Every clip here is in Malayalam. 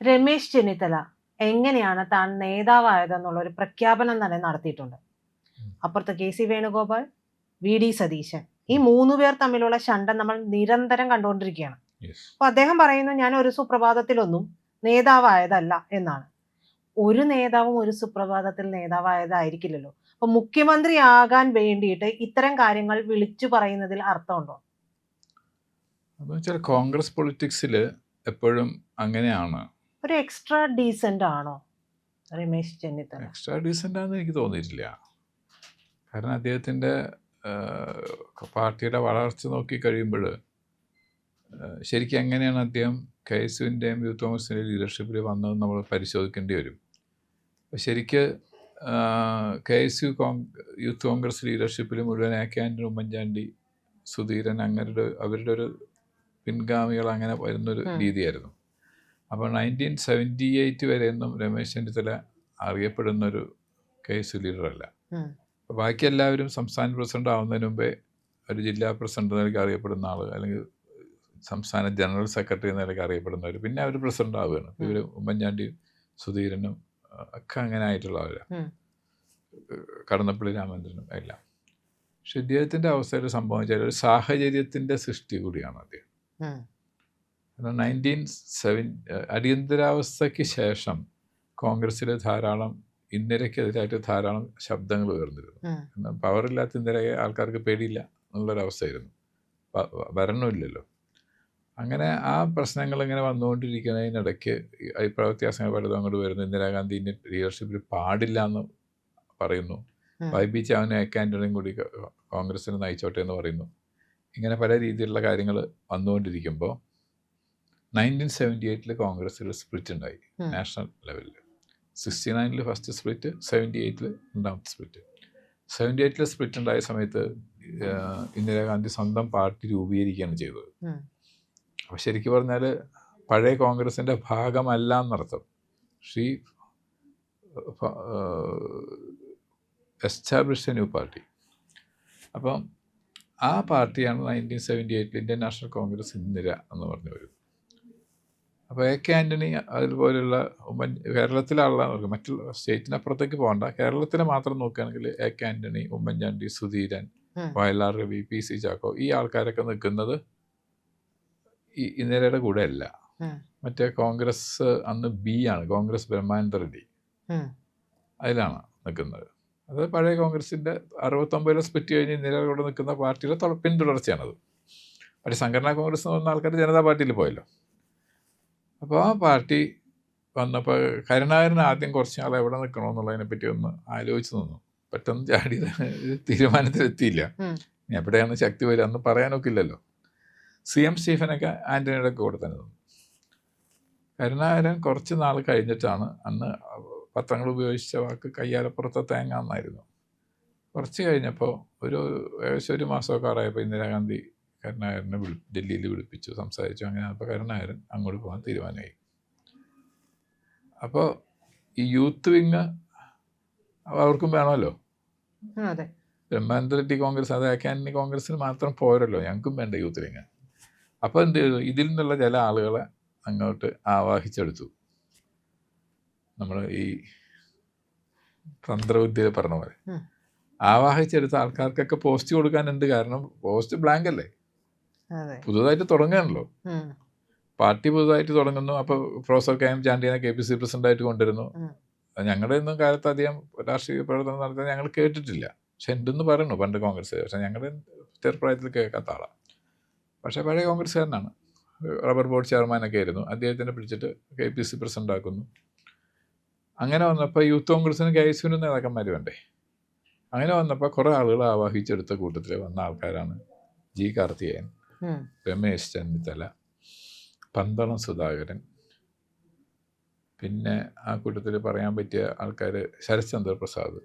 രമേശ് ചെന്നിത്തല എങ്ങനെയാണ് താൻ നേതാവായതെന്നുള്ള ഒരു പ്രഖ്യാപനം തന്നെ നടത്തിയിട്ടുണ്ട്. അപ്പുറത്ത് കെ.സി. വേണുഗോപാൽ, വി.ഡി. സതീശൻ, ഈ 3 പേർ തമ്മിലുള്ള ശണ്ട നമ്മൾ നിരന്തരം കണ്ടുകൊണ്ടിരിക്കുകയാണ്. അപ്പൊ അദ്ദേഹം പറയുന്നു, ഞാൻ ഒരു സുപ്രഭാതത്തിലൊന്നും നേതാവായതല്ല എന്നാണ്. ഒരു നേതാവും ഒരു സുപ്രഭാതത്തിൽ നേതാവായതായിരിക്കില്ലല്ലോ. അപ്പൊ മുഖ്യമന്ത്രിയാകാൻ വേണ്ടിയിട്ട് ഇത്തരം കാര്യങ്ങൾ വിളിച്ചു പറയുന്നതിൽ അർത്ഥമുണ്ടോ? കോൺഗ്രസ് പൊളിറ്റിക്സിൽ എപ്പോഴും അങ്ങനെയാണ്. ഒരു എക്സ്ട്രാ ഡീസന്റ് ആണോ രമേശ് ചെന്നിത്തല? എക്സ്ട്രാ ഡീസൻ്റ് ആണെന്ന് എനിക്ക് തോന്നിയിട്ടില്ല. കാരണം അദ്ദേഹത്തിൻ്റെ പാർട്ടിയുടെ വളർച്ച നോക്കി കഴിയുമ്പോൾ ശരിക്കും എങ്ങനെയാണ് അദ്ദേഹം KSUവിൻ്റെയും യൂത്ത് കോൺഗ്രസിൻ്റെയും ലീഡർഷിപ്പിൽ വന്നതെന്ന് നമ്മൾ പരിശോധിക്കേണ്ടി വരും. ശരിക്ക് KSU യൂത്ത് കോൺഗ്രസ് ലീഡർഷിപ്പിൽ മുഴുവൻ AK ആൻ്റണി, ഉമ്മൻചാണ്ടി, സുധീരൻ അവരുടെ ഒരു പിൻഗാമികൾ അങ്ങനെ വരുന്നൊരു രീതിയായിരുന്നു. അപ്പോൾ 1978 വരെയൊന്നും രമേശ് ചെന്നിത്തല അറിയപ്പെടുന്നൊരു KSU ലീഡറല്ല. അപ്പോൾ ബാക്കി എല്ലാവരും സംസ്ഥാന പ്രസിഡന്റ് ആവുന്നതിന് മുമ്പേ ഒരു ജില്ലാ പ്രസിഡന്റ് നിലയ്ക്ക് അറിയപ്പെടുന്ന ആൾ, അല്ലെങ്കിൽ സംസ്ഥാന ജനറൽ സെക്രട്ടറി നിലയ്ക്ക് അറിയപ്പെടുന്നവർ, പിന്നെ അവർ പ്രസിഡന്റ് ആവുകയാണ്. ഇവർ ഉമ്മൻചാണ്ടിയും സുധീരനും ഒക്കെ അങ്ങനെ ആയിട്ടുള്ളവരാണ്, കടന്നപ്പള്ളി രാമചന്ദ്രനും എല്ലാം. പക്ഷെ ഇദ്ദേഹത്തിൻ്റെ അവസ്ഥയിൽ സംഭവിച്ചാൽ ഒരു സാഹചര്യത്തിൻ്റെ സൃഷ്ടി കൂടിയാണ് അദ്ദേഹം. 1970 അടിയന്തരാവസ്ഥയ്ക്ക് ശേഷം കോൺഗ്രസ്സിൽ ധാരാളം ഇന്ദിരയ്ക്കെതിരായിട്ട് ധാരാളം ശബ്ദങ്ങൾ ഉയർന്നിരുന്നു. എന്നാൽ പവറില്ലാത്ത ഇന്ദിരയെ ആൾക്കാർക്ക് പേടിയില്ല എന്നുള്ളൊരവസ്ഥയായിരുന്നു. ഭരണമില്ലല്ലോ. അങ്ങനെ ആ പ്രശ്നങ്ങൾ ഇങ്ങനെ വന്നുകൊണ്ടിരിക്കുന്നതിനിടയ്ക്ക് അഭിപ്രായ വ്യത്യാസങ്ങൾ പലതും അങ്ങോട്ട് വരുന്നു. ഇന്ദിരാഗാന്ധി ഇന്ത്യൻ ലീഡർഷിപ്പിൽ പാടില്ല എന്ന് പറയുന്നു. YB ചാവനും AK ആൻ്റണിയും കൂടി കോൺഗ്രസ്സിനെ നയിച്ചോട്ടെ എന്ന് പറയുന്നു. ഇങ്ങനെ പല രീതിയിലുള്ള കാര്യങ്ങൾ വന്നുകൊണ്ടിരിക്കുമ്പോൾ 1978 കോൺഗ്രസ്സിൽ സ്പ്ലിറ്റ് ഉണ്ടായി. നാഷണൽ ലെവലിൽ 69 ഫസ്റ്റ് സ്പ്ലിറ്റ്, 78 രണ്ടാമത്തെ സ്പ്ലിറ്റ്. 78 സ്പ്ലിറ്റ് ഉണ്ടായ സമയത്ത് ഇന്ദിരാഗാന്ധി സ്വന്തം പാർട്ടി രൂപീകരിക്കുകയാണ് ചെയ്തത്. അപ്പോൾ ശരിക്കും പറഞ്ഞാൽ പഴയ കോൺഗ്രസിൻ്റെ ഭാഗമല്ല എന്നർത്ഥം. She establish A new party. അപ്പം ആ പാർട്ടിയാണ് 1978 ഇന്ത്യൻ നാഷണൽ കോൺഗ്രസ് ഇന്ദിര എന്ന് പറഞ്ഞു വരും. അപ്പോൾ AK ആൻ്റണി അതുപോലെയുള്ള കേരളത്തിലുള്ള മറ്റുള്ള സ്റ്റേറ്റിനപ്പുറത്തേക്ക് പോകണ്ട, കേരളത്തിനെ മാത്രം നോക്കുകയാണെങ്കിൽ AK ആൻ്റണി, ഉമ്മൻചാണ്ടി, സുധീരൻ, വയലാർ രവി, PC ചാക്കോ, ഈ ആൾക്കാരൊക്കെ നിൽക്കുന്നത് ഈ ഇന്ദിരയുടെ കൂടെ അല്ല. മറ്റേ കോൺഗ്രസ് അന്ന് B ആണ്, കോൺഗ്രസ് ബ്രഹ്മാനന്ദ റെഡ്ഡി, അതിലാണ് നിൽക്കുന്നത്. അത് പഴയ കോൺഗ്രസിൻ്റെ 69 സ്പ്ലിറ്റ് കഴിഞ്ഞ് ഇന്ദിരയുടെ കൂടെ നിൽക്കുന്ന പാർട്ടിയുടെ പിന്തുടർച്ചയാണത്. പക്ഷേ സംഘടനാ കോൺഗ്രസ് എന്ന് പറഞ്ഞ ആൾക്കാർ ജനതാ പാർട്ടിയിൽ പോയല്ലോ. അപ്പോൾ ആ പാർട്ടി വന്നപ്പോൾ കരുണാകരൻ ആദ്യം കുറച്ച് നാൾ എവിടെ നിൽക്കണമെന്നുള്ളതിനെ പറ്റി ഒന്ന് ആലോചിച്ച് നിന്നു. പെട്ടെന്ന് ചാടി തീരുമാനത്തിലെത്തിയില്ല. ഇനി എവിടെയാണ് ശക്തി വരിക എന്ന് പറയാനൊക്കെ ഇല്ലല്ലോ. CM സ്റ്റീഫനൊക്കെ ആൻ്റണിയുടെ കൂടെ തന്നെ നിന്നു. കരുണാകരൻ കുറച്ച് നാൾ കഴിഞ്ഞിട്ടാണ്, അന്ന് പത്രങ്ങൾ ഉപയോഗിച്ച വാക്ക് കയ്യാലപ്പുറത്തെ തേങ്ങ എന്നായിരുന്നു. കുറച്ച് കഴിഞ്ഞപ്പോൾ ഏകദേശം 1 മാസമൊക്കെ ആറായപ്പോൾ ഇന്ദിരാഗാന്ധി കരുണാകരനെ ഡൽഹിയിൽ വിളിപ്പിച്ചു, സംസാരിച്ചു. അങ്ങനെ അപ്പോൾ കരുണാകരൻ അങ്ങോട്ട് പോകാൻ തീരുമാനമായി. അപ്പോൾ ഈ യൂത്ത് വിങ് അവർക്കും വേണമല്ലോ. ബ്രഹ്മാനന്ദ റെഡ്ഡി കോൺഗ്രസ്, അത് AK ആൻ്റണി കോൺഗ്രസ്സിന് മാത്രം പോരല്ലോ, ഞങ്ങൾക്കും വേണ്ട യൂത്ത് വിങ്. അപ്പോൾ എന്ത് ചെയ്തു, ഇതിൽ നിന്നുള്ള ചില ആളുകളെ അങ്ങോട്ട് ആവാഹിച്ചെടുത്തു. നമ്മൾ ഈ തന്ത്രവിദ്യയിൽ പറഞ്ഞ പോലെ ആവാഹിച്ചെടുത്ത ആൾക്കാർക്കൊക്കെ പോസ്റ്റ് കൊടുക്കാനുണ്ട്. കാരണം പോസ്റ്റ് ബ്ലാങ്ക് അല്ലേ, പുതുതായിട്ട് തുടങ്ങുകയാണല്ലോ പാർട്ടി, പുതുതായിട്ട് തുടങ്ങുന്നു. അപ്പോൾ പ്രൊഫസർ KM ചാണ്ടിയെ KPC പ്രസിഡന്റായിട്ട് കൊണ്ടുവരുന്നു. ഞങ്ങളുടെ ഒന്നും കാലത്ത് അധികം രാഷ്ട്രീയ പ്രവർത്തനം നടത്താൻ ഞങ്ങൾ കേട്ടിട്ടില്ല. പക്ഷെ ഉണ്ടെന്ന് പറയുന്നു പണ്ട് കോൺഗ്രസ്, പക്ഷെ ഞങ്ങളുടെ ചെറുപ്രായത്തിൽ കേൾക്കാത്ത ആളാണ്. പക്ഷേ പഴയ കോൺഗ്രസ്സുകാരനാണ്, റബ്ബർ ബോർഡ് ചെയർമാനൊക്കെ ആയിരുന്നു. അദ്ദേഹത്തിനെ പിടിച്ചിട്ട് KPC പ്രസിഡന്റ് ആക്കുന്നു. അങ്ങനെ വന്നപ്പോൾ യൂത്ത് കോൺഗ്രസിനും KSUവിനും നേതാക്കന്മാർ വേണ്ടേ. അങ്ങനെ വന്നപ്പോൾ കുറേ ആളുകൾ ആവാഹിച്ചെടുത്ത കൂട്ടത്തിൽ വന്ന ആൾക്കാരാണ് G. കാർത്തികേയൻ, രമേശ് ചെന്നിത്തല, പന്തളം സുധാകരൻ, പിന്നെ ആ കൂട്ടത്തിൽ പറയാൻ പറ്റിയ ആൾക്കാർ ശരത്ചന്ദ്ര പ്രസാദ്,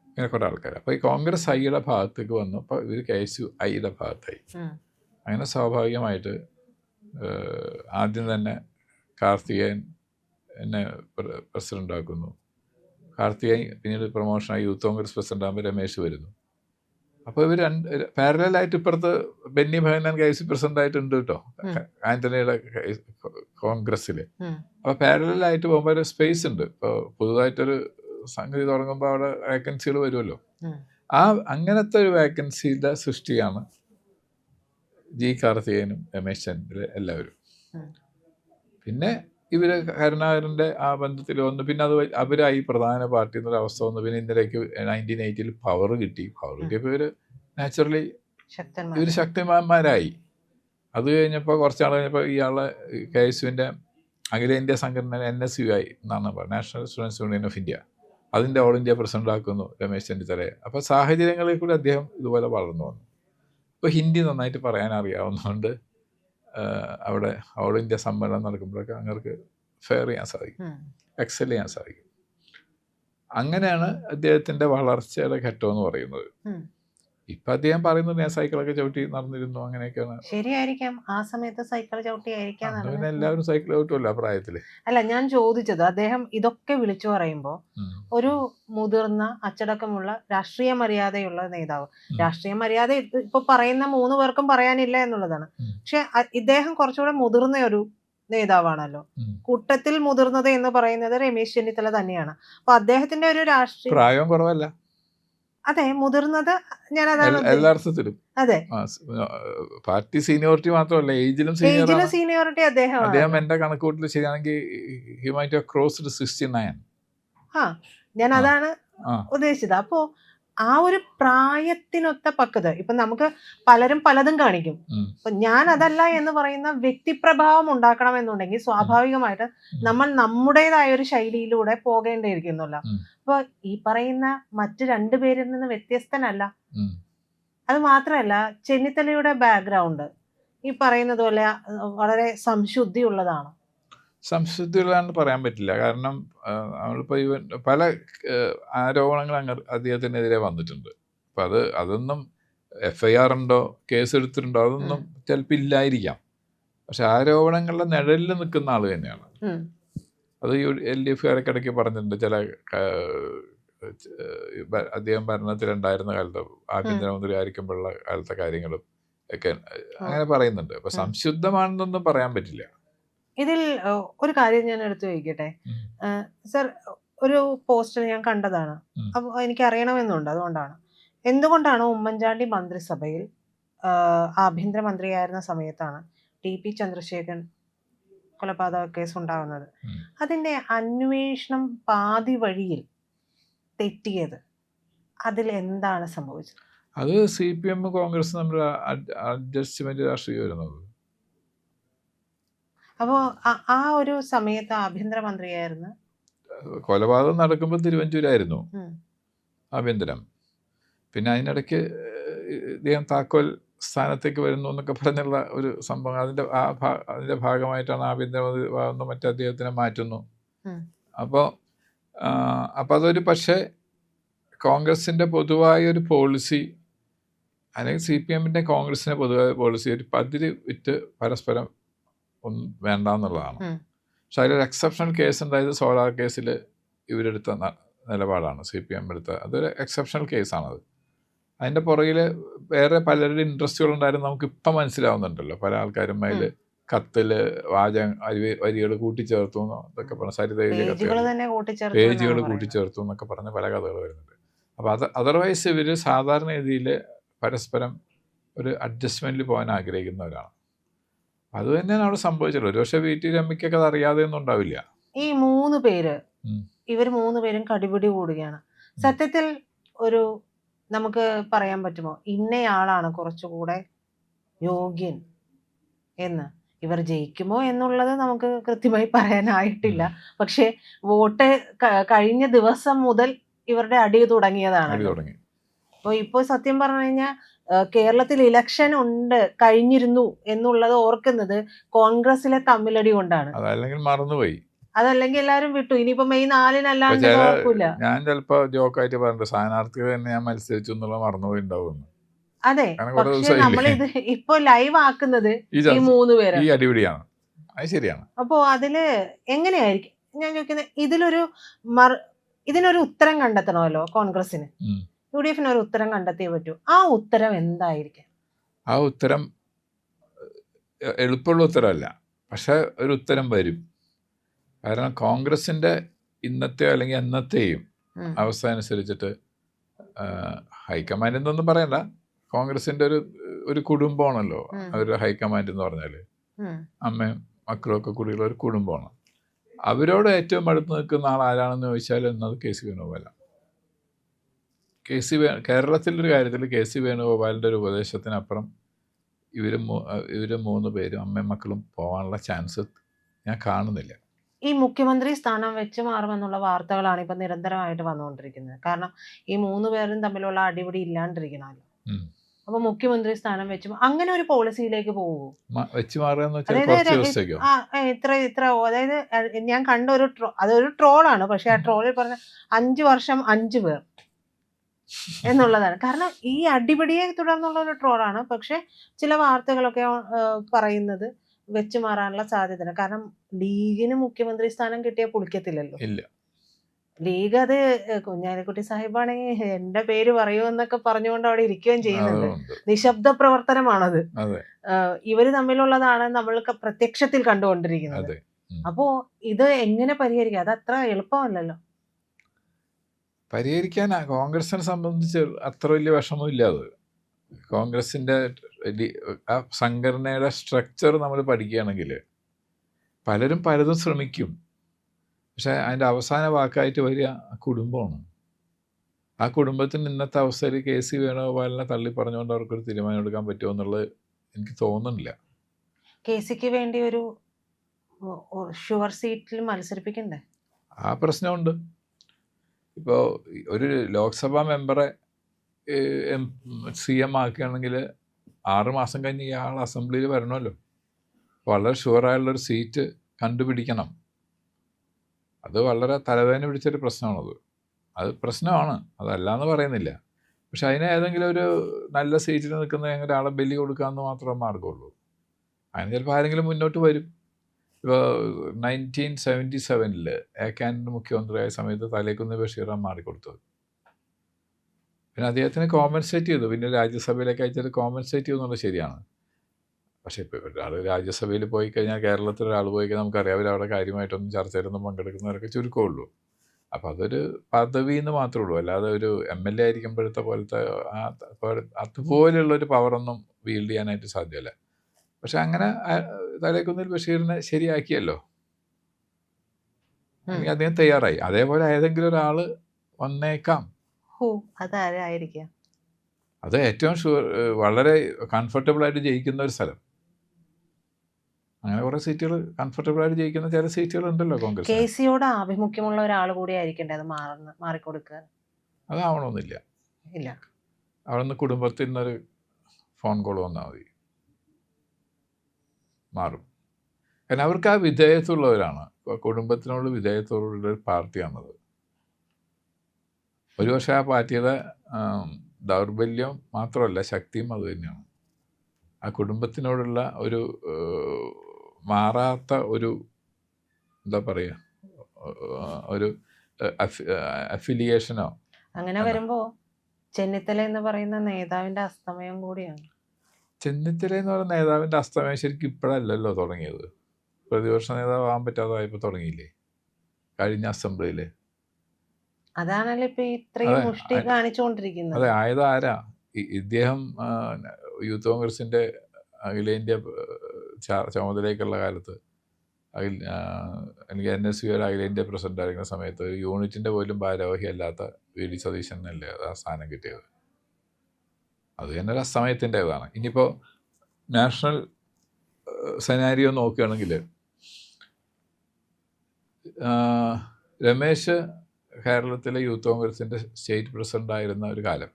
ഇങ്ങനെ കുറേ ആൾക്കാർ. അപ്പോൾ ഈ കോൺഗ്രസ് ഐയുടെ ഭാഗത്തേക്ക് വന്നപ്പോൾ ഇവർ KSU ഐയുടെ ഭാഗത്തായി. അങ്ങനെ സ്വാഭാവികമായിട്ട് ആദ്യം തന്നെ കാർത്തികേയൻ എന്നെ പ്രസിഡന്റ് ആക്കുന്നു. കാർത്തികേയൻ പിന്നീട് പ്രൊമോഷനായി യൂത്ത് കോൺഗ്രസ് പ്രസിഡന്റ് ആകുമ്പോൾ രമേശ് വരുന്നു. അപ്പോൾ ഇവർ പാരലായിട്ട് ഇപ്പുറത്ത് Benny Behanan K C president ആയിട്ടുണ്ട് കേട്ടോ, ആന്റണിയുടെ കോൺഗ്രസ്സിൽ. അപ്പോൾ പാരലായിട്ട് പോകുമ്പോൾ ഒരു സ്പേസ് ഉണ്ട്. ഇപ്പോൾ പുതുതായിട്ടൊരു സംഗതി തുടങ്ങുമ്പോൾ അവിടെ വേക്കൻസികൾ വരുമല്ലോ. അങ്ങനത്തെ ഒരു വേക്കൻസിയുടെ സൃഷ്ടിയാണ് ജി കാർത്തികേയനും രമേശ് ചെന്നിത്തല എല്ലാവരും. പിന്നെ ഇവർ കരുണാകരൻ്റെ ആ ബന്ധത്തിൽ വന്നു. പിന്നെ അത് അവരായി പ്രധാന പാർട്ടി എന്നൊരു അവസ്ഥ വന്നു. പിന്നെ ഇന്ത്യയിലേക്ക് 1980 പവർ കിട്ടിയപ്പോൾ ഇവർ നാച്ചുറലി ഇവർ ശക്തിമാന്മാരായി. അത് കഴിഞ്ഞപ്പോൾ കുറച്ചാൾ കഴിഞ്ഞപ്പോൾ ഇയാളെ KSUവിൻ്റെ അഖിലേന്ത്യാ സംഘടന NSUI എന്നാണ് പറയുന്നത്, national students union of India, അതിൻ്റെ ഓൾ ഇന്ത്യ പ്രസിഡന്റ് ആക്കുന്നു രമേശ് ചെന്നിത്തലയെ. അപ്പോൾ സാഹചര്യങ്ങളിൽ കൂടി അദ്ദേഹം ഇതുപോലെ വളർന്നു വന്നു. ഇപ്പോൾ ഹിന്ദി നന്നായിട്ട് പറയാൻ അറിയാവുന്നതുകൊണ്ട് അവിടെ ഓൾ ഇന്ത്യ സമ്മേളനം നടക്കുമ്പോഴൊക്കെ അങ്ങനെ ഫെയർ ചെയ്യാൻ സാധിക്കും, എക്സൽ ചെയ്യാൻ സാധിക്കും. അങ്ങനെയാണ് അദ്ദേഹത്തിൻ്റെ വളർച്ചയുടെ ഘട്ടം എന്ന് പറയുന്നത്. ഇപ്പം അദ്ദേഹം പറയുന്നത് ഞാൻ സൈക്കിളൊക്കെ ചവിട്ടി നടന്നിരുന്നു, അങ്ങനെയൊക്കെയാണ്. ശരിയായിരിക്കാം, ആ സമയത്ത് സൈക്കിൾ ചവിട്ടിയായിരിക്കാം. പിന്നെ എല്ലാവരും സൈക്കിൾ ചവിട്ടുമല്ലോ ആ പ്രായത്തിൽ. അല്ല, ഞാൻ ചോദിച്ചത് അദ്ദേഹം ഇതൊക്കെ വിളിച്ചു പറയുമ്പോൾ ഒരു മുതിർന്ന അച്ചടക്കമുള്ള രാഷ്ട്രീയ മര്യാദയുള്ള നേതാവ്, രാഷ്ട്രീയ മര്യാദ ഇപ്പൊ പറയുന്ന 3 പേർക്കും പറയാനില്ല എന്നുള്ളതാണ്. പക്ഷെ ഇദ്ദേഹം കുറച്ചുകൂടെ മുതിർന്ന ഒരു നേതാവാണല്ലോ. കൂട്ടത്തിൽ മുതിർന്നത് എന്ന് പറയുന്നത് രമേശ് ചെന്നിത്തല തന്നെയാണ്. അപ്പൊ അദ്ദേഹത്തിന്റെ ഒരു രാഷ്ട്രീയ പ്രായം കുറവല്ല. അതെ, മുതിർന്നത് ഞാൻ അതാണ് എല്ലാ അർത്ഥത്തിലും. അതെ, പാർട്ടി സീനിയോറിറ്റി മാത്രമല്ല, ഏജിലും സീനിയോറിറ്റി അദ്ദേഹം എന്റെ കണക്കൂട്ടിൽ ശരിയാണെങ്കിൽ he might have crossed 69. ഞാൻ അതാണ് ഉദ്ദേശിച്ചത്. അപ്പോ ആ ഒരു പ്രായത്തിനൊത്ത പക്വത ഇപ്പൊ നമുക്ക് പലരും പലതും കാണിക്കും. അപ്പൊ ഞാൻ അതല്ല എന്ന് പറയുന്ന വ്യക്തിപ്രഭാവം ഉണ്ടാക്കണമെന്നുണ്ടെങ്കിൽ സ്വാഭാവികമായിട്ട് നമ്മൾ നമ്മുടേതായ ഒരു ശൈലിയിലൂടെ പോകേണ്ടിയിരിക്കുന്നുല്ലോ. അപ്പൊ ഈ പറയുന്ന മറ്റു 2 പേരിൽ നിന്ന് വ്യത്യസ്തനല്ല. അത് മാത്രമല്ല, ചെന്നിത്തലയുടെ ബാക്ക്ഗ്രൗണ്ട് ഈ പറയുന്നത് പോലെ വളരെ സംശുദ്ധിയുള്ളതാണ്. സംശുദ്ധിയുള്ളതാണെന്ന് പറയാൻ പറ്റില്ല. കാരണം നമ്മളിപ്പോൾ പല ആരോപണങ്ങൾ അദ്ദേഹത്തിനെതിരെ വന്നിട്ടുണ്ട്. അപ്പം അതൊന്നും FIR ഉണ്ടോ, കേസ് എടുത്തിട്ടുണ്ടോ, അതൊന്നും ചിലപ്പോൾ ഇല്ലായിരിക്കാം. പക്ഷെ ആരോപണങ്ങളുടെ നിഴലിൽ നിൽക്കുന്ന ആൾ തന്നെയാണ്. അത് LDF-കാരൊക്കെ ഇടയ്ക്ക് പറഞ്ഞിട്ടുണ്ട്. ചില അദ്ദേഹം ഭരണത്തിലുണ്ടായിരുന്ന കാലത്ത് ആഭ്യന്തരമന്ത്രി ആയിരിക്കുമ്പോഴുള്ള കാലത്തെ കാര്യങ്ങളും ഒക്കെ അങ്ങനെ പറയുന്നുണ്ട്. അപ്പം സംശുദ്ധമാണെന്നൊന്നും പറയാൻ പറ്റില്ല. ഇതിൽ ഒരു കാര്യം ഞാൻ എടുത്തു വയ്ക്കട്ടെ സർ. ഒരു പോസ്റ്റർ ഞാൻ കണ്ടതാണ്, അപ്പോൾ എനിക്ക് അറിയണമെന്നുണ്ട്. അതുകൊണ്ടാണ്, എന്തുകൊണ്ടാണ് ഉമ്മൻചാണ്ടി മന്ത്രിസഭയിൽ ആഭ്യന്തരമന്ത്രിയായിരുന്ന സമയത്താണ് TP ചന്ദ്രശേഖരൻ കൊലപാതക കേസ് ഉണ്ടാകുന്നത്? അതിന്റെ അന്വേഷണം പാതി വഴിയിൽ തെറ്റിയത്, അതിൽ എന്താണ് സംഭവിച്ചത്? അത് CPM കോൺഗ്രസ് തമ്മിൽ അഡ്ജസ്റ്റ്മെന്റ് രാഷ്ട്രീയം വരുന്നത്. അപ്പോ ആ ഒരു സമയത്ത് ആഭ്യന്തരമന്ത്രിയായിരുന്നു. കൊലപാതകം നടക്കുമ്പോൾ തിരുവഞ്ചൂരായിരുന്നു ആഭ്യന്തരം. പിന്നെ അതിനിടയ്ക്ക് ഇദ്ദേഹം താക്കോൽ സ്ഥാനത്തേക്ക് വരുന്നു എന്നൊക്കെ പറഞ്ഞുള്ള ഒരു സംഭവം, അതിൻ്റെ ഭാഗമായിട്ടാണ് ആഭ്യന്തരമന്ത്രി മറ്റേ അദ്ദേഹത്തിനെ മാറ്റുന്നു. അപ്പോൾ അതൊരു പക്ഷേ കോൺഗ്രസിൻ്റെ പൊതുവായൊരു പോളിസി, അല്ലെങ്കിൽ CPM-ൻ്റെ കോൺഗ്രസിൻ്റെ പൊതുവായ പോളിസി ഒരു പതിര് വിറ്റ് പരസ്പരം ഒന്നും വേണ്ട എന്നുള്ളതാണ്. പക്ഷെ അതിലൊരു എക്സെപ്ഷണൽ കേസ് ഉണ്ടായത് സോളാർ കേസിൽ ഇവരെടുത്ത നിലപാടാണ്, CPM എടുത്ത. അതൊരു എക്സെപ്ഷണൽ കേസാണത്. അതിൻ്റെ പുറകിൽ വേറെ പലരുടെ ഇൻട്രസ്റ്റുകളുണ്ടായിരുന്നു, നമുക്കിപ്പം മനസ്സിലാവുന്നുണ്ടല്ലോ. പല ആൾക്കാരും അതിൽ കത്തിൽ വരികൾ കൂട്ടിച്ചേർത്തു എന്നൊക്കെ പറഞ്ഞ സരിത എഴുതിയ പേജുകൾ കൂട്ടിച്ചേർത്തു എന്നൊക്കെ പറഞ്ഞ പല കഥകൾ വരുന്നുണ്ട്. അപ്പോൾ അതർവൈസ് ഇവർ സാധാരണ രീതിയിൽ പരസ്പരം ഒരു അഡ്ജസ്റ്റ്മെൻറ്റിൽ പോകാൻ ആഗ്രഹിക്കുന്നവരാണ്. അത് തന്നെയാണ് അവിടെ സംഭവിച്ചത്. ഒരുപക്ഷെ VT രമയ്ക്കൊക്കെ അത് അറിയാതെ ഒന്നും ഉണ്ടാവില്ല. ഈ 3 പേര്, ഇവർ 3 പേരും കടിപിടി കൂടുകയാണ്. സത്യത്തിൽ ഒരു നമുക്ക് പറയാൻ പറ്റുമോ ഇന്നയാളാണ് കുറച്ചുകൂടെ യോഗ്യൻ എന്ന്? ഇവർ ജയിക്കുമോ എന്നുള്ളത് നമുക്ക് കൃത്യമായി പറയാനായിട്ടില്ല. പക്ഷെ വോട്ട് കഴിഞ്ഞ ദിവസം മുതൽ ഇവരുടെ അടി തുടങ്ങിയതാണ്. അപ്പോൾ ഇപ്പോൾ സത്യം പറഞ്ഞു കഴിഞ്ഞാൽ കേരളത്തിൽ ഇലക്ഷൻ കഴിഞ്ഞിരുന്നു എന്നുള്ളത് ഓർക്കുന്നത് കോൺഗ്രസിലെ തമ്മിലടി കൊണ്ടാണ്. അതല്ലെങ്കിൽ എല്ലാവരും വിട്ടു. ഇനിയിപ്പോ മെയ് 4-നല്ലാണ്ട് ഓർക്കൂല. ഞാൻ ചിലപ്പോ ജോക്കായിട്ട് പറഞ്ഞിട്ട് സ്ഥാനാർത്ഥികൾ തന്നെ ഞാൻ മത്സരിച്ചു എന്നുള്ള മറന്നുപോയി ഉണ്ടാവും. അതെ, പക്ഷെ നമ്മളിത് ഇപ്പൊ ലൈവ് ആക്കുന്നത് ഈ 3 പേര് ഈ അടിപിടിയാണ്. അത് ശരിയാണ്. അപ്പോ അതില് എങ്ങനെയായിരിക്കും ഞാൻ ചോദിക്കുന്നത്, ഇതിനൊരു ഉത്തരം കണ്ടെത്തണമല്ലോ കോൺഗ്രസിന്. UDF ഒരു ഉത്തരം കണ്ടെത്തിയേ പറ്റൂ. ആ ഉത്തരം എന്തായിരിക്കും? ആ ഉത്തരം എളുപ്പമുള്ള ഉത്തരമല്ല, പക്ഷെ ഒരു ഉത്തരം വരും. കാരണം കോൺഗ്രസിൻ്റെ ഇന്നത്തെ അല്ലെങ്കിൽ എന്നത്തെയും അവസ്ഥ അനുസരിച്ചിട്ട് ഹൈക്കമാൻഡ് എന്നൊന്നും പറയണ്ട, കോൺഗ്രസിൻ്റെ ഒരു കുടുംബമാണല്ലോ ഒരു ഹൈക്കമാൻഡ് എന്ന് പറഞ്ഞാൽ. അമ്മയും മക്കളും ഒക്കെ കൂടിയുള്ള ഒരു കുടുംബമാണ്. അവരോട് ഏറ്റവും അടുത്ത് നിൽക്കുന്ന ആൾ ആരാണെന്ന് ചോദിച്ചാൽ എന്നത് KC വേണുഗോപാലാണ്. കേരളത്തിലൊരു കാര്യത്തിൽ KC വേണുഗോപാലിൻ്റെ ഒരു ഉപദേശത്തിനപ്പുറം ഇവർ 3 പേരും അമ്മയും മക്കളും പോകാനുള്ള ചാൻസ് ഞാൻ കാണുന്നില്ല. ഈ മുഖ്യമന്ത്രി സ്ഥാനം വെച്ച് മാറുമെന്നുള്ള വാർത്തകളാണ് ഇപ്പം നിരന്തരമായിട്ട് വന്നുകൊണ്ടിരിക്കുന്നത്. കാരണം ഈ 3 പേരും തമ്മിലുള്ള അടിപിടി ഇല്ലാണ്ടിരിക്കണമല്ലോ. അപ്പൊ മുഖ്യമന്ത്രി സ്ഥാനം വെച്ച് അങ്ങനെ ഒരു പോളിസിയിലേക്ക് പോകുമോ? വെച്ച് മാറുക ഇത്ര അതായത് ഞാൻ കണ്ട അതൊരു ട്രോളാണ്. പക്ഷെ ആ ട്രോളിൽ പറഞ്ഞ 5 വർഷം 5 പേർ എന്നുള്ളതാണ്. കാരണം ഈ അടിപിടിയെ തുടർന്നുള്ള ഒരു ട്രോളാണ്. പക്ഷെ ചില വാർത്തകളൊക്കെ പറയുന്നത് വെച്ച് മാറാനുള്ള സാധ്യത. കാരണം ലീഗിന് മുഖ്യമന്ത്രി സ്ഥാനം കിട്ടിയാൽ പൊളിക്കത്തില്ലല്ലോ. ഇല്ല, ലീഗ് അത് കുഞ്ഞാലിക്കുട്ടി സാഹിബാണെങ്കിൽ എന്റെ പേര് പറയൂ എന്നൊക്കെ പറഞ്ഞുകൊണ്ട് അവിടെ ഇരിക്കുകയും ചെയ്യുന്നുണ്ട്. നിശബ്ദ പ്രവർത്തനമാണത്. ഇവര് തമ്മിലുള്ളതാണ് നമ്മൾ പ്രത്യക്ഷത്തിൽ കണ്ടുകൊണ്ടിരിക്കുന്നത്. അപ്പോ ഇത് എങ്ങനെ പരിഹരിക്കാം? അത് അത്ര എളുപ്പമല്ലല്ലോ പരിഹരിക്കാൻ. കോൺഗ്രസിനെ സംബന്ധിച്ച് അത്ര വലിയ വിഷമമില്ല. അത് കോൺഗ്രസിൻ്റെ ആ സംഘടനയുടെ സ്ട്രക്ചർ നമ്മൾ പഠിക്കുകയാണെങ്കിൽ പലരും പലതും ശ്രമിക്കും. പക്ഷേ അതിൻ്റെ അവസാന വാക്കായിട്ട് വരിക കുടുംബമാണ്. ആ കുടുംബത്തിന് ഇന്നത്തെ അവസ്ഥയിൽ KC വേണുഗോപാലിനെ തള്ളി പറഞ്ഞുകൊണ്ട് അവർക്കൊരു തീരുമാനം എടുക്കാൻ പറ്റുമോ എന്നുള്ളത് എനിക്ക് തോന്നുന്നില്ല. KCക്ക് വേണ്ടി ഒരു ഷുവർ സീറ്റിൽ മത്സരിപ്പിക്കണ്ടേ? ആ പ്രശ്നമുണ്ട്. ഇപ്പോൾ ഒരു ലോക്സഭാ മെമ്പറെ CM ആക്കുകയാണെങ്കിൽ 6 മാസം കഴിഞ്ഞ് ഇയാൾ അസംബ്ലിയിൽ വരണമല്ലോ. വളരെ ഷുവറായുള്ളൊരു സീറ്റ് കണ്ടുപിടിക്കണം. അത് വളരെ തലവേദന പിടിച്ചൊരു പ്രശ്നമാണത്. അത് പ്രശ്നമാണ്, അതല്ലാന്ന് പറയുന്നില്ല. പക്ഷെ അതിന് ഏതെങ്കിലും ഒരു നല്ല സീറ്റിൽ നിൽക്കുന്ന ഒരാളെ ബലി കൊടുക്കാമെന്ന് മാത്രമേ മാർഗമുള്ളൂ. അതിന് ചിലപ്പോൾ ആരെങ്കിലും മുന്നോട്ട് വരും. ഇപ്പോൾ 1977 AK ആന്റണി മുഖ്യമന്ത്രിയായ സമയത്ത് തലേക്കുന്ന് ബഷീറാണ് മാറിക്കൊടുത്തത്. പിന്നെ അദ്ദേഹത്തിന് കോമ്പൻസേറ്റ് ചെയ്തു. പിന്നെ രാജ്യസഭയിലേക്ക് അയച്ചത് കോമ്പൻസേറ്റ് ചെയ്തു എന്നുള്ളത് ശരിയാണ്. പക്ഷേ ഇപ്പോൾ ഒരാൾ രാജ്യസഭയിൽ പോയി കഴിഞ്ഞാൽ, കേരളത്തിൽ ഒരാൾ പോയി കഴിഞ്ഞാൽ നമുക്കറിയാം അവരവിടെ കാര്യമായിട്ടൊന്നും ചർച്ചയിലൊന്നും പങ്കെടുക്കുന്നവരൊക്കെ ചുരുക്കമുള്ളൂ. അപ്പോൾ അതൊരു പദവി എന്ന് മാത്രമേ ഉള്ളൂ. അല്ലാതെ ഒരു MLA ആയിരിക്കുമ്പോഴത്തെ പോലത്തെ അതുപോലെയുള്ളൊരു പവറൊന്നും വീൽഡ് ചെയ്യാനായിട്ട് സാധ്യമല്ല. പക്ഷെ അങ്ങനെ തലേക്കുന്നിൽ ബഷീറിനെ ശരിയാക്കിയല്ലോ. അല്ലെങ്കിൽ അദ്ദേഹം തയ്യാറായി. അതേപോലെ ഏതെങ്കിലും ഒരാൾ വന്നേക്കാം. അതാരായിരിക്കാം? അത് ഏറ്റവും വളരെ കംഫർട്ടബിളായിട്ട് ജയിക്കുന്ന ഒരു സ്ഥലം. അങ്ങനെ കുറേ സീറ്റുകൾ കംഫർട്ടബിളായിട്ട് ജയിക്കുന്ന ചില സീറ്റുകൾ ഉണ്ടല്ലോ കോൺഗ്രസ്. KCയോട് ആഭിമുഖ്യമുള്ള ഒരാൾ കൂടി ആയിരിക്കണ്ടേ അത് മാറിക്കൊടുക്കുക? അതാവണമെന്നില്ല. ഇല്ല, അവിടെ നിന്ന് കുടുംബത്തിൽ നിന്നൊരു ഫോൺ കോൾ വന്നാൽ മതി, മാറും. കാരണം അവർക്ക് ആ വിധേയത്വമുള്ളവരാണ്. കുടുംബത്തിനോട് വിധേയത്തോടുള്ള ഒരു പാർട്ടിയാണത്. ഒരുപക്ഷെ ആ പാർട്ടിയുടെ ദൗർബല്യം മാത്രമല്ല, ശക്തിയും അത് തന്നെയാണ്. ആ കുടുംബത്തിനോടുള്ള ഒരു മാറാത്ത ഒരു എന്താ പറയുക, ഒരു അഫിലിയേഷനോ. അങ്ങനെ വരുമ്പോൾ ചെന്നിത്തല എന്ന് പറയുന്ന നേതാവിൻ്റെ അസ്തമയം കൂടിയാണ്. ചെന്നിത്തല എന്ന് പറയുന്ന നേതാവിൻ്റെ അസ്തമയം ശരിക്കും ഇപ്പോഴല്ലല്ലോ തുടങ്ങിയത്. പ്രതിപക്ഷ നേതാവാകാൻ പറ്റാതായപ്പോൾ തുടങ്ങിയില്ലേ കഴിഞ്ഞ അസംബ്ലിയിൽ. അതാണല്ലോ ഇപ്പൊ ഇത്രയും മുഷ്ടി കാണിച്ചുകൊണ്ടിരിക്കുന്നത്. അതെ, ആയത് ആരാ? ഇദ്ദേഹം യൂത്ത് കോൺഗ്രസിൻ്റെ അഖിലേന്ത്യാ ചുമതലയ്ക്കുള്ള കാലത്ത് എനിക്ക് NSUയുടെ അഖിലേന്ത്യാ പ്രസിഡന്റ് ആയിരിക്കുന്ന സമയത്ത് ഒരു യൂണിറ്റിൻ്റെ പോലും ഭാരവാഹി അല്ലാത്ത VD സതീശനല്ലേ ആ സ്ഥാനം കിട്ടിയത്. അത് തന്നെ ഒരു അസമയത്തിൻ്റെ ഇതാണ്. ഇനിയിപ്പോൾ നാഷണൽ സെനാരിയോ നോക്കുകയാണെങ്കിൽ രമേശ് കേരളത്തിലെ യൂത്ത് കോൺഗ്രസിൻ്റെ സ്റ്റേറ്റ് പ്രസിഡൻ്റായിരുന്ന ഒരു കാലം,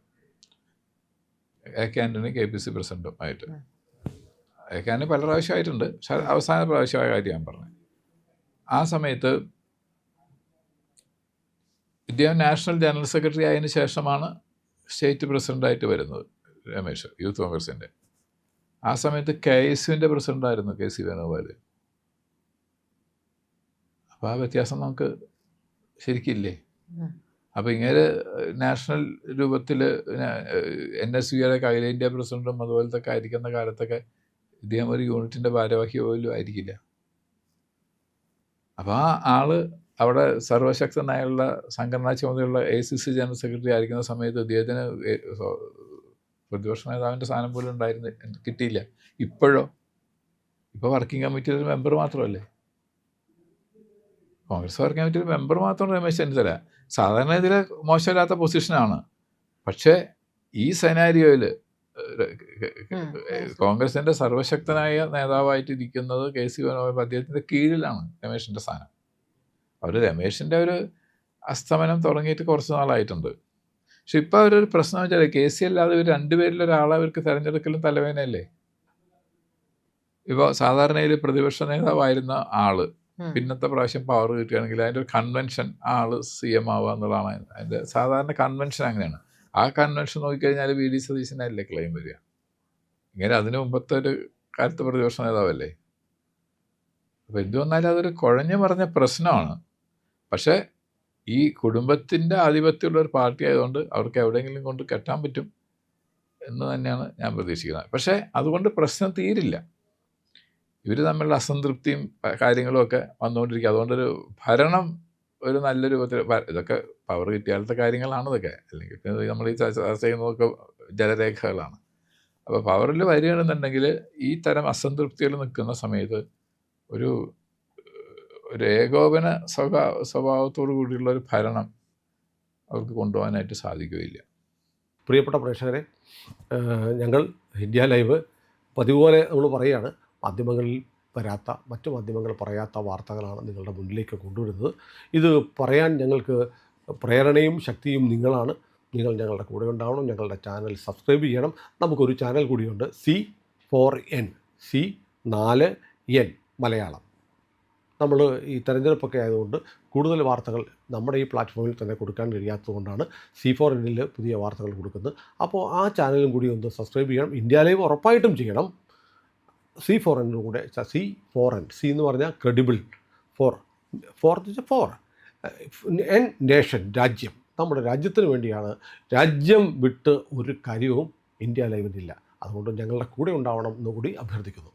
AK ആന്റണി KPC പ്രസിഡൻറ്റും ആയിട്ട്. AK ആന്റണി പല പ്രാവശ്യമായിട്ടുണ്ട്, പക്ഷെ അവസാന പ്രാവശ്യമായ കാര്യം ഞാൻ പറഞ്ഞത്. ആ സമയത്ത് ഇദ്ദേഹം നാഷണൽ ജനറൽ സെക്രട്ടറി ആയതിനു ശേഷമാണ് സ്റ്റേറ്റ് പ്രസിഡൻ്റായിട്ട് വരുന്നത് രമേശ്, യൂത്ത് കോൺഗ്രസിൻ്റെ. ആ സമയത്ത് KSUവിൻ്റെ പ്രസിഡൻ്റായിരുന്നു KC വേണുഗോപാൽ. അപ്പോൾ ആ വ്യത്യാസം നമുക്ക് ശരിക്കില്ലേ? അപ്പോൾ ഇങ്ങനെ നാഷണൽ രൂപത്തിൽ NSUയുടെ അഖിലേന്ത്യാ പ്രസിഡന്റും അതുപോലത്തെ ഒക്കെ ആയിരിക്കുന്ന കാലത്തൊക്കെ ഇദ്ദേഹം ഒരു യൂണിറ്റിൻ്റെ ഭാരവാഹി പോലും ആയിരിക്കില്ല. അപ്പോൾ ആ ആള് അവിടെ സർവശക്തനായുള്ള സംഘടനാ ചുമതലയുള്ള ACC ജനറൽ സെക്രട്ടറി ആയിരിക്കുന്ന സമയത്ത് ഇദ്ദേഹത്തിന് പ്രതിപക്ഷ നേതാവിൻ്റെ സ്ഥാനം പോലും കിട്ടിയില്ല. ഇപ്പോൾ വർക്കിംഗ് കമ്മിറ്റിയിലൊരു മെമ്പർ മാത്രമല്ലേ, കോൺഗ്രസ് വർക്കിംഗ് കമ്മിറ്റിയിൽ മെമ്പർ മാത്രം രമേശ് ചെന്നിത്തല. സാധാരണ ഇതിൽ മോശമില്ലാത്ത പൊസിഷനാണ്. പക്ഷേ ഈ സെനാരിയോയിൽ കോൺഗ്രസിൻ്റെ സർവശക്തനായ നേതാവായിട്ട് ഇരിക്കുന്നത് KC വേണുഗോപാൽ, അദ്ദേഹത്തിൻ്റെ കീഴിലാണ് രമേശിൻ്റെ സ്ഥാനം. രമേശിൻ്റെ ഒരു അസ്തമനം തുടങ്ങിയിട്ട് കുറച്ച് നാളായിട്ടുണ്ട്. പക്ഷെ ഇപ്പോൾ അവരൊരു പ്രശ്നം വെച്ചാൽ KC അല്ലാതെ ഇവർ രണ്ടുപേരിലൊരാളെ അവർക്ക് തിരഞ്ഞെടുക്കലും തലവേദനയല്ലേ. ഇപ്പോൾ സാധാരണയിൽ പ്രതിപക്ഷ നേതാവായിരുന്ന ആള് പിന്നത്തെ പ്രാവശ്യം പവർ കിട്ടുകയാണെങ്കിൽ അതിൻ്റെ ഒരു കൺവെൻഷൻ ആള് CM ആവുക എന്നുള്ളതാണ് അതിൻ്റെ സാധാരണ കൺവെൻഷൻ. അങ്ങനെയാണ്. ആ കൺവെൻഷൻ നോക്കിക്കഴിഞ്ഞാൽ VD സതീശനല്ലേ ക്ലെയിം വരിക. ഇങ്ങനെ അതിന് മുമ്പത്തെ ഒരു കാലത്ത് പ്രതിപക്ഷ നേതാവല്ലേ. അപ്പോൾ എന്ത് വന്നാലും അതൊരു കുഴഞ്ഞു പറഞ്ഞ പ്രശ്നമാണ്. പക്ഷേ ഈ കുടുംബത്തിൻ്റെ ആധിപത്യമുള്ള ഒരു പാർട്ടി ആയതുകൊണ്ട് അവർക്ക് എവിടെയെങ്കിലും കൊണ്ട് കെട്ടാൻ പറ്റും എന്ന് തന്നെയാണ് ഞാൻ പ്രതീക്ഷിക്കുന്നത്. പക്ഷേ അതുകൊണ്ട് പ്രശ്നം തീരില്ല. ഇവർ തമ്മിലുള്ള അസംതൃപ്തിയും കാര്യങ്ങളും ഒക്കെ വന്നുകൊണ്ടിരിക്കുക. അതുകൊണ്ടൊരു ഭരണം ഒരു നല്ല രൂപത്തിൽ ഇതൊക്കെ പവർ കിട്ടിയാലത്തെ കാര്യങ്ങളാണ് ഇതൊക്കെ. അല്ലെങ്കിൽ നമ്മൾ ഈ ചർച്ച ചെയ്യുന്നതൊക്കെ ജലരേഖകളാണ്. അപ്പോൾ പവറിൽ വരികയാണെന്നുണ്ടെങ്കിൽ ഈ തരം അസംതൃപ്തികൾ നിൽക്കുന്ന സമയത്ത് ഒരു ഏകോപന സ്വഭാവത്തോടു കൂടിയുള്ള ഒരു ഭരണം അവർക്ക് കൊണ്ടുപോകാനായിട്ട് സാധിക്കുകയില്ല. പ്രിയപ്പെട്ട പ്രേക്ഷകരെ, ഞങ്ങൾ ഇന്ത്യ ലൈവ് പതിവുപോലെ നമ്മൾ പറയുകയാണ്, മാധ്യമങ്ങളിൽ വരാത്ത മറ്റു മാധ്യമങ്ങൾ പറയാത്ത വാർത്തകളാണ് നിങ്ങളുടെ മുന്നിലേക്ക് കൊണ്ടുവരുന്നത്. ഇത് പറയാൻ ഞങ്ങൾക്ക് പ്രേരണയും ശക്തിയും നിങ്ങളാണ്. നിങ്ങൾ ഞങ്ങളുടെ കൂടെ ഉണ്ടാവണം. ഞങ്ങളുടെ ചാനൽ സബ്സ്ക്രൈബ് ചെയ്യണം. നമുക്കൊരു ചാനൽ കൂടിയുണ്ട്, C4N മലയാളം. നമ്മൾ ഈ തെരഞ്ഞെടുപ്പൊക്കെ ആയതുകൊണ്ട് കൂടുതൽ വാർത്തകൾ നമ്മുടെ ഈ പ്ലാറ്റ്ഫോമിൽ തന്നെ കൊടുക്കാൻ കഴിയാത്തതുകൊണ്ടാണ് C4Nൽ പുതിയ വാർത്തകൾ കൊടുക്കുന്നത്. അപ്പോൾ ആ ചാനലും കൂടി ഒന്ന് സബ്സ്ക്രൈബ് ചെയ്യണം. ഇന്ത്യ ലൈവ് ഉറപ്പായിട്ടും ചെയ്യണം. C4N കൂടെ, C4N, C എന്ന് പറഞ്ഞാൽ ക്രെഡിബിൾ, ഫോർ N നേഷൻ, രാജ്യം. നമ്മുടെ രാജ്യത്തിന് വേണ്ടിയാണ്. രാജ്യം വിട്ട് ഒരു കാര്യവും ഇന്ത്യ ലൈവിനില്ല. അതുകൊണ്ട് ഞങ്ങളുടെ കൂടെ ഉണ്ടാവണം എന്നുകൂടി അഭ്യർത്ഥിക്കുന്നു.